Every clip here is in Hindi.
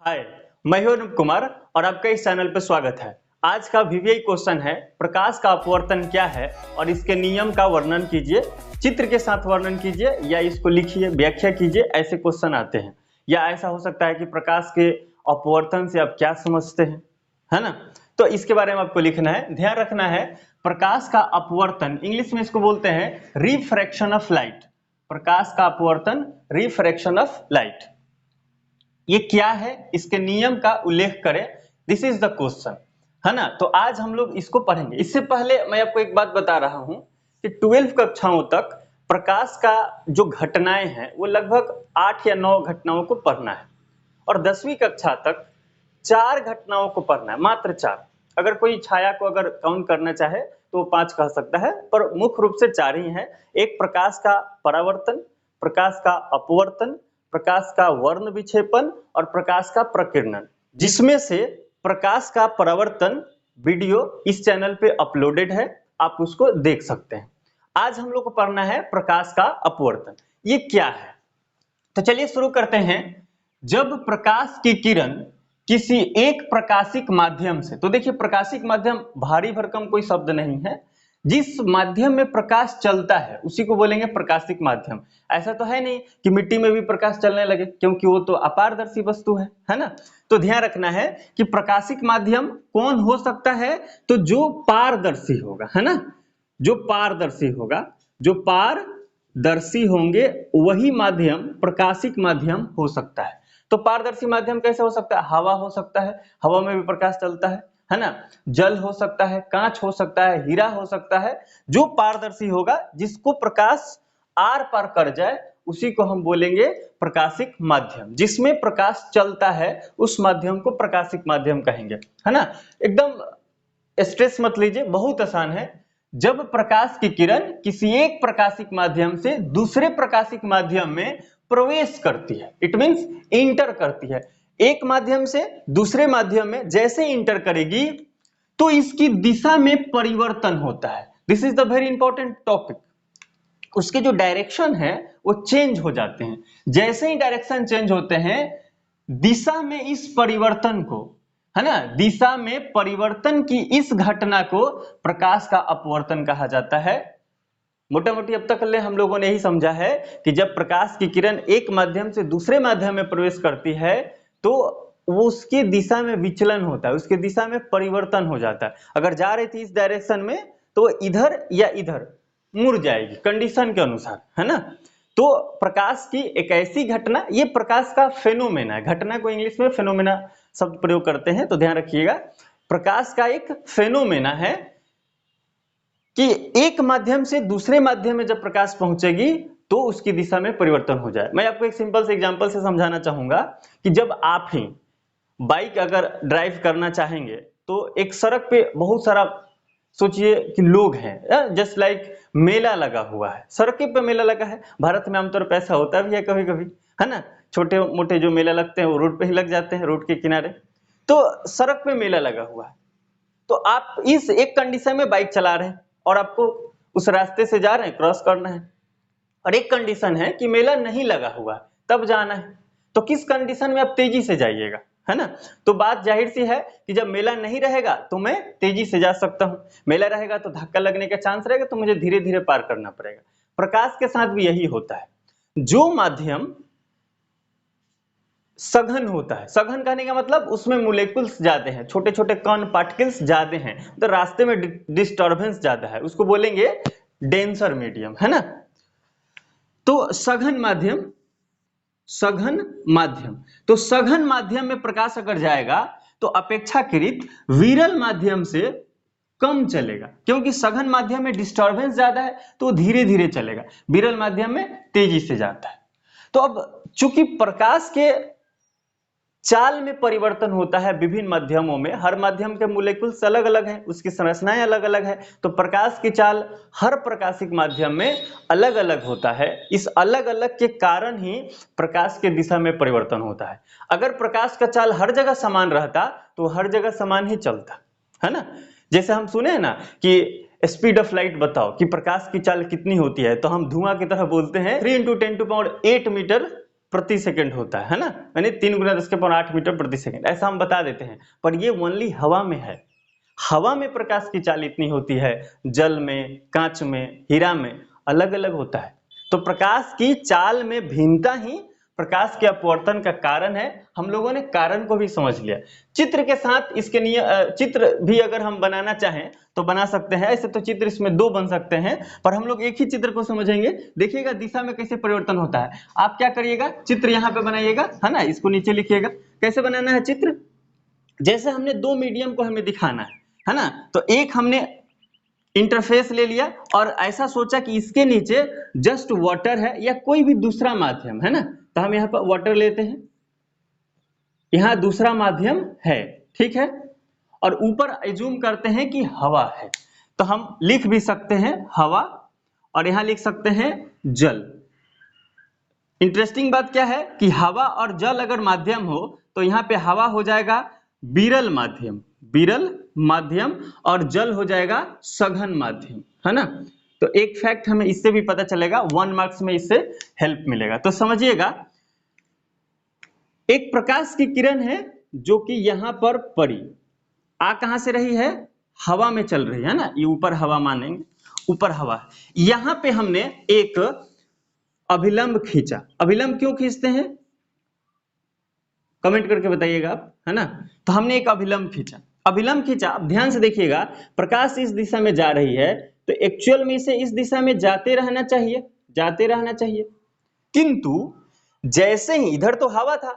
हाय, मैं हूं अनुप कुमार और आपका इस चैनल पर स्वागत है। आज का वीवीआई क्वेश्चन है प्रकाश का अपवर्तन क्या है और इसके नियम का वर्णन कीजिए, चित्र के साथ वर्णन कीजिए या इसको लिखिए, व्याख्या कीजिए। ऐसे क्वेश्चन आते हैं या ऐसा हो सकता है कि प्रकाश के अपवर्तन से आप क्या समझते हैं, है ना। तो इसके बारे में आपको लिखना है, ध्यान रखना है। प्रकाश का अपवर्तन, इंग्लिश में इसको बोलते हैं रिफ्रैक्शन ऑफ लाइट। प्रकाश का अपवर्तन, रिफ्रैक्शन ऑफ लाइट, ये क्या है, इसके नियम का उल्लेख करें। दिस इज द क्वेश्चन, है ना। तो आज हम लोग इसको पढ़ेंगे। इससे पहले मैं आपको एक बात बता रहा हूं कि 12 कक्षाओं तक प्रकाश का जो घटनाएं हैं वो लगभग 8 या 9 घटनाओं को पढ़ना है और 10वीं कक्षा तक 4 घटनाओं को पढ़ना है, मात्र 4। अगर कोई छाया को अगर काउंट करना चाहे तो वो 5 कह सकता है, पर मुख्य रूप से 4 ही है। एक प्रकाश का परावर्तन, प्रकाश का अपवर्तन, प्रकाश का वर्ण विक्षेपण और प्रकाश का प्रकीर्णन, जिसमें से प्रकाश का परावर्तन वीडियो इस चैनल पे अपलोडेड है, आप उसको देख सकते हैं। आज हम लोग को पढ़ना है प्रकाश का अपवर्तन, ये क्या है। तो चलिए शुरू करते हैं। जब प्रकाश की किरण किसी एक प्रकाशिक माध्यम से, तो देखिए प्रकाशिक माध्यम भारी भरकम कोई शब्द नहीं है, जिस माध्यम में प्रकाश चलता है उसी को बोलेंगे प्रकाशिक माध्यम। ऐसा तो है नहीं कि मिट्टी में भी प्रकाश चलने लगे, क्योंकि वो तो अपारदर्शी वस्तु है ना। तो ध्यान रखना है कि प्रकाशिक माध्यम कौन हो सकता है, तो जो पारदर्शी होगा, है ना। जो पारदर्शी होगा, जो पारदर्शी होंगे वही माध्यम प्रकाशिक माध्यम हो सकता है। तो पारदर्शी माध्यम कैसे हो सकता है? हवा हो सकता है, हवा में भी प्रकाश चलता है ना। जल हो सकता है, कांच हो सकता है, हीरा हो सकता है। जो पारदर्शी होगा, जिसको प्रकाश आर पार कर जाए, उसी को हम बोलेंगे प्रकाशिक माध्यम। जिसमें प्रकाश चलता है उस माध्यम को प्रकाशिक माध्यम कहेंगे, है ना। एकदम स्ट्रेस मत लीजिए, बहुत आसान है। जब प्रकाश की किरण किसी एक प्रकाशिक माध्यम से दूसरे प्रकाशिक माध्यम में प्रवेश करती है, इट मींस इंटर करती है, एक माध्यम से दूसरे माध्यम में जैसे इंटर करेगी तो इसकी दिशा में परिवर्तन होता है। This is the very important topic. उसके जो डायरेक्शन है वो चेंज हो जाते हैं। जैसे ही डायरेक्शन चेंज होते हैं, दिशा में इस परिवर्तन को, है ना, दिशा में परिवर्तन की इस घटना को प्रकाश का अपवर्तन कहा जाता है। मोटा मोटी अब तक हम लोगों ने यही समझा है कि जब प्रकाश की किरण एक माध्यम से दूसरे माध्यम में प्रवेश करती है तो वो उसकी दिशा में विचलन होता है, उसकी दिशा में परिवर्तन हो जाता है। अगर जा रही थी इस डायरेक्शन में तो इधर या इधर मुड़ जाएगी कंडीशन के अनुसार, है ना। तो प्रकाश की एक ऐसी घटना, ये प्रकाश का फेनोमेना है। घटना को इंग्लिश में फेनोमेना शब्द प्रयोग करते हैं, तो ध्यान रखिएगा। प्रकाश का एक फेनोमेना है कि एक माध्यम से दूसरे माध्यम में जब प्रकाश पहुंचेगी तो उसकी दिशा में परिवर्तन हो जाए। मैं आपको एक सिंपल से एग्जांपल से समझाना चाहूंगा कि जब आप ही बाइक अगर ड्राइव करना चाहेंगे तो एक सड़क पे बहुत सारा, सोचिए कि लोग हैं, जस्ट लाइक मेला लगा हुआ है, सड़क पे मेला लगा है। भारत में आमतौर पर ऐसा होता भी है कभी कभी, है ना। छोटे मोटे जो मेला लगते हैं वो रोड पे ही लग जाते हैं, रोड के किनारे। तो सड़क पे मेला लगा हुआ है, तो आप इस एक कंडीशन में बाइक चला रहे हैं और आपको उस रास्ते से जा रहे हैं, क्रॉस करना है। और एक कंडीशन है कि मेला नहीं लगा हुआ है, तब जाना है। तो किस कंडीशन में आप तेजी से जाइएगा, है ना। तो बात जाहिर सी है कि जब मेला नहीं रहेगा तो मैं तेजी से जा सकता हूं, मेला रहेगा तो धक्का लगने का चांस रहेगा, तो मुझे धीरे धीरे पार करना पड़ेगा। प्रकाश के साथ भी यही होता है। जो माध्यम सघन होता है, सघन कहने का मतलब उसमें मोलेक्युल्स ज्यादा हैं, छोटे छोटे कण पार्टिकल्स ज्यादा हैं, तो रास्ते में डिस्टर्बेंस ज्यादा है, उसको बोलेंगे डेंसर मीडियम, है ना। तो सघन माध्यम, सघन माध्यम, तो सघन माध्यम में प्रकाश अगर जाएगा तो अपेक्षाकृत विरल माध्यम से कम चलेगा, क्योंकि सघन माध्यम में डिस्टर्बेंस ज्यादा है तो धीरे धीरे चलेगा, विरल माध्यम में तेजी से जाता है। तो अब चूंकि प्रकाश के चाल में परिवर्तन होता है विभिन्न माध्यमों में, हर माध्यम के मोलेक्युल्स अलग अलग हैं, उसकी संरचनाएं अलग अलग है, तो प्रकाश की चाल हर प्रकाशिक माध्यम में अलग अलग होता है। इस अलग अलग के कारण ही प्रकाश के दिशा में परिवर्तन होता है। अगर प्रकाश का चाल हर जगह समान रहता तो हर जगह समान ही चलता, है ना। जैसे हम सुने हैं ना कि स्पीड ऑफ लाइट बताओ कि प्रकाश की चाल कितनी होती है, तो हम धुआं की तरह बोलते हैं 3 × 10⁸ मीटर प्रति सेकंड होता है ना, यानी 3×10⁸ मीटर प्रति सेकंड, ऐसा हम बता देते हैं। पर ये ओनली हवा में है। हवा में प्रकाश की चाल इतनी होती है, जल में, कांच में, हीरा में अलग अलग होता है। तो प्रकाश की चाल में भिन्नता ही प्रकाश के अपवर्तन का कारण है। हम लोगों ने कारण को भी समझ लिया। चित्र के साथ इसके चित्र भी अगर हम बनाना चाहें तो बना सकते हैं। ऐसे तो चित्र इसमें 2 बन सकते हैं, पर हम लोग एक ही चित्र को समझेंगे। देखिएगा दिशा में कैसे परिवर्तन होता है। आप क्या करिएगा, चित्र यहाँ पे बनाइएगा, है ना, इसको नीचे लिखिएगा। कैसे बनाना है चित्र, जैसे हमने 2 मीडियम को हमें दिखाना है ना, तो एक हमने इंटरफेस ले लिया और ऐसा सोचा कि इसके नीचे जस्ट वाटर है या कोई भी दूसरा माध्यम है ना, तो हम यहाँ पर वाटर लेते हैं, यहाँ दूसरा माध्यम है, ठीक है, और ऊपर एज्यूम करते हैं कि हवा है, तो हम लिख भी सकते हैं हवा और यहाँ लिख सकते हैं जल। इंटरेस्टिंग बात क्या है कि हवा और जल अगर माध्यम हो तो यहाँ पे हवा हो जाएगा विरल माध्यम, विरल माध्यम, और जल हो जाएगा सघन माध्यम, है ना। तो एक फैक्ट हमें इससे भी पता चलेगा, 1 मार्क्स में इससे हेल्प मिलेगा। तो समझिएगा, एक प्रकाश की किरण है जो कि यहां पर पड़ी, आ कहां से रही है, हवा में चल रही है ना, ये ऊपर हवा मानेंगे, ऊपर हवा। यहां पे हमने एक अभिलंब खींचा। अभिलंब क्यों खींचते हैं, कमेंट करके बताइएगा आप, है ना। तो हमने एक अभिलंब खींचा, अभिलंब खींचा। अब ध्यान से देखिएगा, प्रकाश इस दिशा में जा रही है तो एक्चुअल में इसे इस दिशा में जाते रहना चाहिए, जाते रहना चाहिए, किंतु जैसे ही इधर तो हवा था,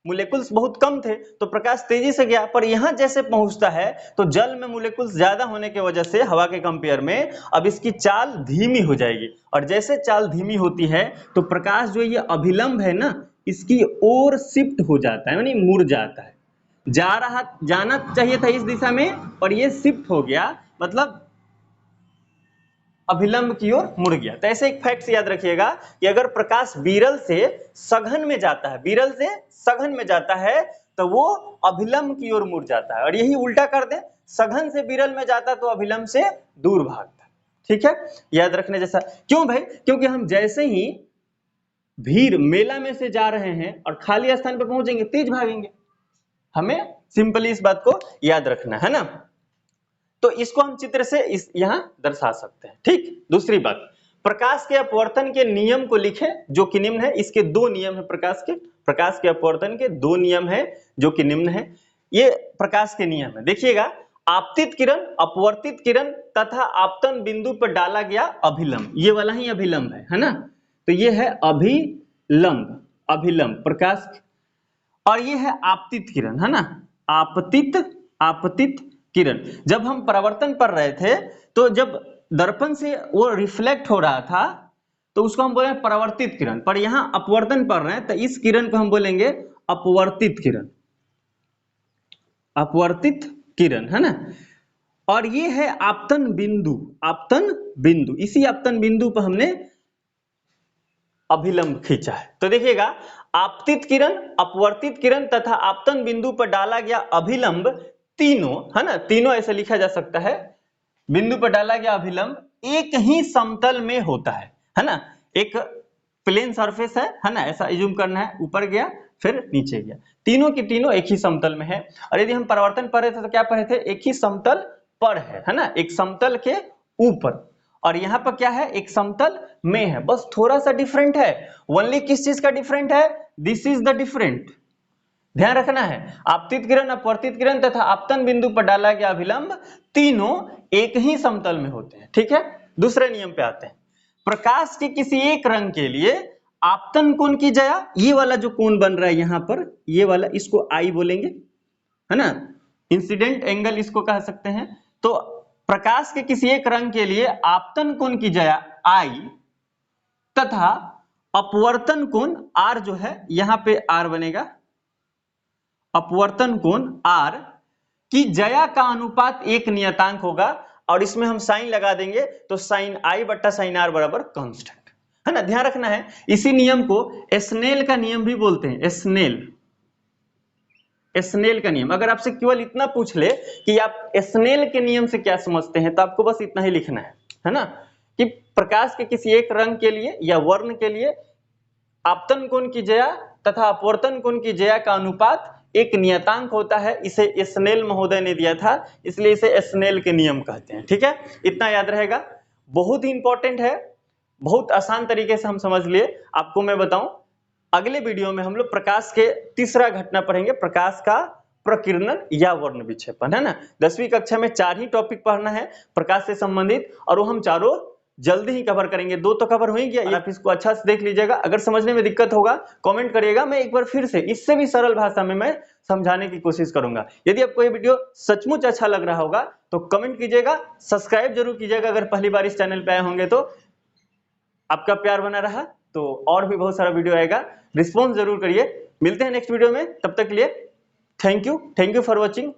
मोलेकुल्स बहुत कम थे तो प्रकाश तेजी से गया, पर यहां जैसे पहुंचता है तो जल में मोलेकुल्स ज्यादा होने की वजह से हवा के कंपेयर में अब इसकी चाल धीमी हो जाएगी, और जैसे चाल धीमी होती है तो प्रकाश जो ये अभिलंब है ना, इसकी ओर शिफ्ट हो जाता है, यानी मुड़ जाता है। जाना चाहिए था इस दिशा में और ये शिफ्ट हो गया, मतलब अभिलंब की ओर मुड़ गया। तो ऐसे एक फैक्ट याद रखिएगा कि अगर प्रकाश विरल से सघन में जाता है, विरल से सघन में जाता है तो वो अभिलंब की ओर मुड़ जाता है, और यही उल्टा कर दे, सघन से विरल में जाता तो अभिलंब से दूर भागता। ठीक है, याद रखने जैसा। क्यों भाई, क्योंकि हम जैसे ही भीड़ मेला में से जा रहे हैं और खाली स्थान पर पहुंचेंगे तेज भागेंगे। हमें सिंपली इस बात को याद रखना है ना। तो इसको हम चित्र से यहां दर्शा सकते हैं। ठीक, दूसरी बात, प्रकाश के अपवर्तन के नियम को लिखें जो कि निम्न है। इसके 2 नियम है, प्रकाश के अपवर्तन के 2 नियम है जो कि निम्न है। ये प्रकाश के नियम है, देखिएगा, आपतित किरण, अपवर्तित किरण तथा आपतन बिंदु पर डाला गया अभिलंब, ये वाला ही अभिलंब है ना। तो ये है अभिलंब, अभिलंब प्रकाश, और ये है आपतित किरण, है ना, आपतित किरण। जब हम परावर्तन कर रहे थे तो जब दर्पण से वो रिफ्लेक्ट हो रहा था तो उसको हम बोले परावर्तित किरण, पर यहां अपवर्तन कर रहे हैं तो इस किरण को हम बोलेंगे अपवर्तित किरण, अपवर्तित किरण, है ना। और ये है आपतन बिंदु, आपतन बिंदु, इसी आपतन बिंदु पर हमने अभिलंब खींचा है। तो देखिएगा, आपतित किरण, अपवर्तित किरण तथा आपतन बिंदु पर डाला गया अभिलंब, तीनों, है ना, तीनों ऐसे लिखा जा सकता है, बिंदु पर डाला गया अभिलंब एक ही समतल में होता है ना। एक प्लेन सरफेस है ना, ऐसा एज्यूम करना है, ऊपर गया फिर नीचे गया, तीनों की तीनों एक ही समतल में है। और यदि हम परावर्तन पढ़ रहे थे तो क्या पढ़े थे, एक ही समतल पर है ना, एक समतल के ऊपर, और यहां पर क्या है, एक समतल में है, बस थोड़ा सा डिफरेंट है। ओनली किस चीज का डिफरेंट है, दिस इज द डिफरेंट, ध्यान रखना है। आपतित किरण, अपवर्तित किरण तथा आपतन बिंदु पर डाला गया अभिलंब तीनों एक ही समतल में होते हैं। ठीक है, दूसरे नियम पे आते हैं। प्रकाश के किसी एक रंग के लिए आपतन कोण की जया, ये वाला जो कोण बन रहा है यहां पर, ये वाला, इसको आई बोलेंगे, है ना, इंसिडेंट एंगल इसको कह सकते हैं। तो प्रकाश के किसी एक रंग के लिए आपतन कोण की जया आई तथा अपवर्तन कोण आर जो है, यहां पे आर बनेगा, अपवर्तन कोण आर की जया का अनुपात एक नियतांक होगा, और इसमें हम साइन लगा देंगे तो साइन आई बट्टा साइन आर बराबर कांस्टेंट, है ना, ध्यान रखना है। इसी नियम को स्नेल का नियम भी बोलते हैं, स्नेल का नियम। अगर आपसे केवल इतना पूछ ले कि आप स्नेल के नियम से क्या समझते हैं तो आपको बस इतना ही लिखना है ना, कि प्रकाश के किसी एक रंग के लिए या वर्ण के लिए आपतन कोण की ज्या तथा अपवर्तन कोण की ज्या का अनुपात एक नियतांक होता है, इसे स्नेल महोदय ने दिया था, इसलिए इसे स्नेल के नियम कहते हैं। ठीक है, इतना याद रहेगा, बहुत ही इंपॉर्टेंट है, बहुत आसान तरीके से हम समझ लिए। आपको मैं बताऊं, अगले वीडियो में हम लोग प्रकाश के तीसरा घटना पढ़ेंगे, प्रकाश का प्रकीर्णन या वर्ण विक्षेपण, है ना। 10वीं कक्षा में 4 ही टॉपिक पढ़ना है प्रकाश से संबंधित, और वो हम चारों जल्दी ही कवर करेंगे। 2 तो कवर हो ही गया, आप इसको अच्छा से देख लीजिएगा। अगर समझने में दिक्कत होगा कमेंट करिएगा, मैं एक बार फिर से इससे भी सरल भाषा में मैं समझाने की कोशिश करूंगा। यदि आपको ये वीडियो सचमुच अच्छा लग रहा होगा तो कमेंट कीजिएगा, सब्सक्राइब जरूर कीजिएगा अगर पहली बार इस चैनल पे आए होंगे तो। आपका प्यार बना रहा तो और भी बहुत सारा वीडियो आएगा, रिस्पॉन्स जरूर करिए। मिलते हैं नेक्स्ट वीडियो में, तब तक के लिए थैंक यू फॉर वॉचिंग।